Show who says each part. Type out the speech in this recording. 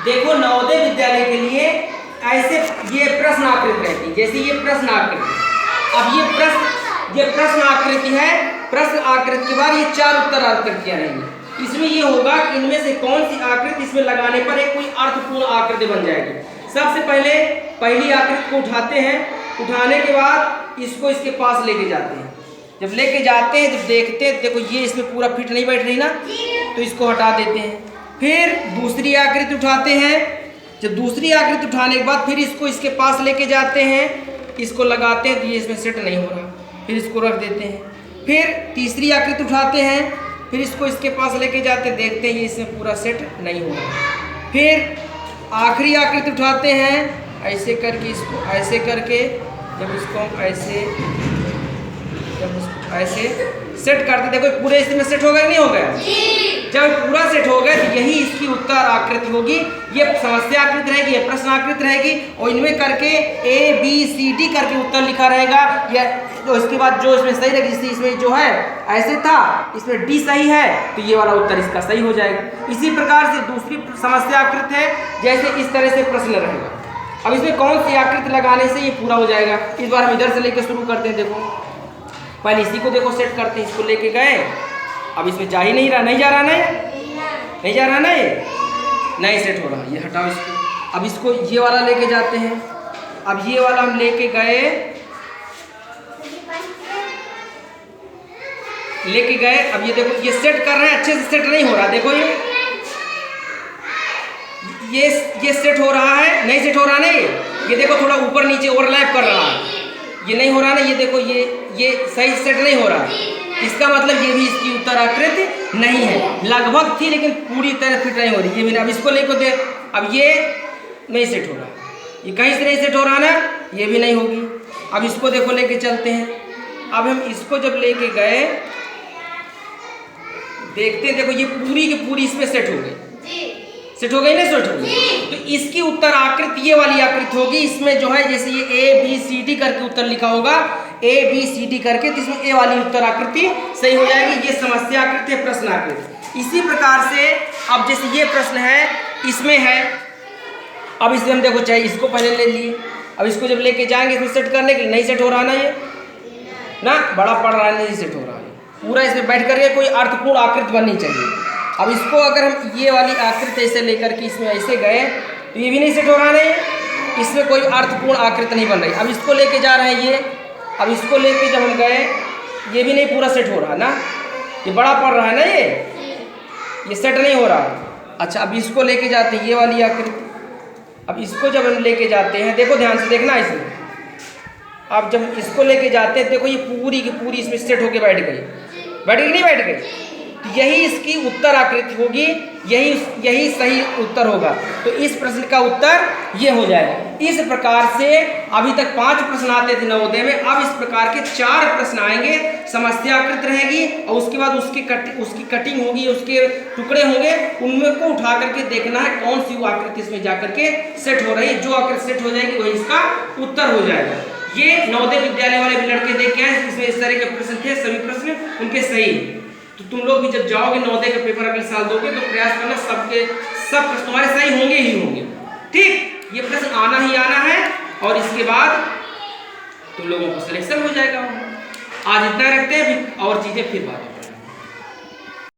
Speaker 1: देखो नवोदय विद्यालय के लिए ऐसे ये प्रश्न आकृति रहती है, जैसे ये प्रश्न आकृति। अब ये प्रश्न आकृति है। प्रश्न आकृति के बाद ये 4 उत्तर आकृतियां रहेंगी। इसमें ये होगा कि इनमें से कौन सी आकृति इसमें लगाने पर एक कोई अर्थपूर्ण आकृति बन जाएगी। सबसे पहले पहली आकृति को उठाते हैं, उठाने के बाद इसको इसके पास लेके जाते हैं। जब लेके जाते हैं जब देखते हैं, देखो ये इसमें पूरा फिट नहीं बैठ रही ना, तो इसको हटा देते हैं। फिर दूसरी आकृति उठाते हैं। जब दूसरी आकृति उठाने के बाद फिर इसको इसके पास लेके जाते हैं, इसको लगाते हैं तो ये इसमें सेट नहीं हो रहा, फिर इसको रख देते हैं। फिर तीसरी आकृति उठाते हैं, फिर इसको इसके पास लेके जाते हैं, देखते हैं ये इसमें पूरा सेट नहीं हो रहा। फिर आखिरी आकृति उठाते हैं, ऐसे करके इसको ऐसे करके जब इसको हम ऐसे सेट करते, देखो पूरे इसमें सेट हो गया नहीं हो गया। जब पूरा सेट हो गया तो यही इसकी उत्तर आकृति होगी। ये समस्या आकृति रहेगी, ये प्रश्न आकृति रहेगी, और इनमें करके ABCD करके उत्तर लिखा रहेगा। या तो इसके बाद जो इसमें सही रहेगी, इसमें जो है ऐसे था, इसमें D सही है तो ये वाला उत्तर इसका सही हो जाएगा। इसी प्रकार से दूसरी समस्या आकृति है, जैसे इस तरह से प्रश्न रहेगा। अब इसमें कौन सी आकृति लगाने से ये पूरा हो जाएगा। इस बार हम इधर से लेकर शुरू करते हैं। देखो पहले इसी को देखो सेट करते हैं, इसको लेके गए, अब इसमें जा ही नहीं रहा, नहीं जा रहा ना, नहीं जा रहा ना, ये नहीं सेट हो रहा, ये हटाओ इसको। अब इसको ये वाला लेके जाते हैं। अब ये वाला हम लेके गए, अब ये देखो ये सेट कर रहे हैं, अच्छे से सेट नहीं हो रहा। देखो ये सेट हो रहा है, नहीं सेट हो रहा ना, ये देखो थोड़ा ऊपर नीचे ओवरलैप कर रहा है, ये नहीं हो रहा ना। ये देखो ये सही सेट नहीं हो रहा, इसका मतलब ये भी इसकी उत्तर आकृति नहीं है। लगभग थी लेकिन पूरी तरह फिट नहीं हो रही। ये मैंने अब इसको लेको दे, अब ये नहीं सेट हो रहा, ये कहीं से नहीं सेट हो रहा ना, ये भी नहीं होगी। अब इसको देखो लेके चलते हैं। अब हम इसको जब लेके गए, देखते हैं, देखो ये पूरी की पूरी इसमें सेट हो गई, सेट हो गई ना, सेट हो गई। तो इसकी उत्तर आकृति ये वाली आकृति होगी। इसमें जो है जैसे ये ABCD करके उत्तर लिखा होगा, ABCD करके, तो इसमें ए वाली उत्तर आकृति सही हो जाएगी। ये समस्या आकृति है, प्रश्न आकृति। इसी प्रकार से अब जैसे ये प्रश्न है, इसमें है, अब इसे हम देखो चाहे इसको पहले ले लिए, अब इसको जब लेके जाएंगे इसमें सेट करने के लिए, नहीं सेट हो रहा ना, ये ना बड़ा पड़ रहा है, नहीं सेट हो रहा है पूरा। इसमें बैठ करके कोई अर्थपूर्ण आकृति बननी चाहिए। अब इसको अगर हम ये वाली आकृति ऐसे लेकर के इसमें ऐसे गए तो ये भी नहीं सेट हो रहा है, इसमें कोई अर्थपूर्ण आकृति नहीं बन रही। अब इसको लेके जा रहे हैं ये, अब इसको लेके जब हम गए, ये भी नहीं पूरा सेट हो रहा ना, ये बड़ा पड़ रहा है ना, ये सेट नहीं हो रहा। अच्छा अब इसको लेके जाते हैं ये वाली आकृति। अब इसको जब हम लेके जाते हैं, देखो ध्यान से देखना इसमें, अब जब इसको लेके जाते हैं, देखो ये पूरी की पूरी इसमें सेट होके बैठ गई नहीं बैठ गई, तो यही इसकी उत्तर आकृति होगी, यही सही उत्तर होगा। तो इस प्रश्न का उत्तर ये हो जाएगा। इस प्रकार से अभी तक 5 प्रश्न आते थे नवोदय में, अब इस प्रकार के 4 प्रश्न आएंगे। समस्या आकृति रहेगी और उसके बाद उसकी कटिंग होगी, उसके टुकड़े होंगे, उनमें को उठा करके देखना है कौन सी वो आकृति इसमें जाकर के सेट हो रही है। जो आकृति सेट हो जाएगी वही इसका उत्तर हो जाएगा। ये नवोदय विद्यालय वाले भी लड़के देख के आए, इसमें इस तरह के प्रश्न थे, सभी प्रश्न उनके सही। तो तुम लोग भी जब जाओगे नवोदय का पेपर अगले साल दोगे तो प्रयास करना सब प्रश्न तुम्हारे सही होंगे ही होंगे। ठीक, ये प्रश्न आना ही आना है, और इसके बाद तुम लोगों को सिलेक्शन हो जाएगा। आज इतना रखते हैं, और चीजें फिर बात।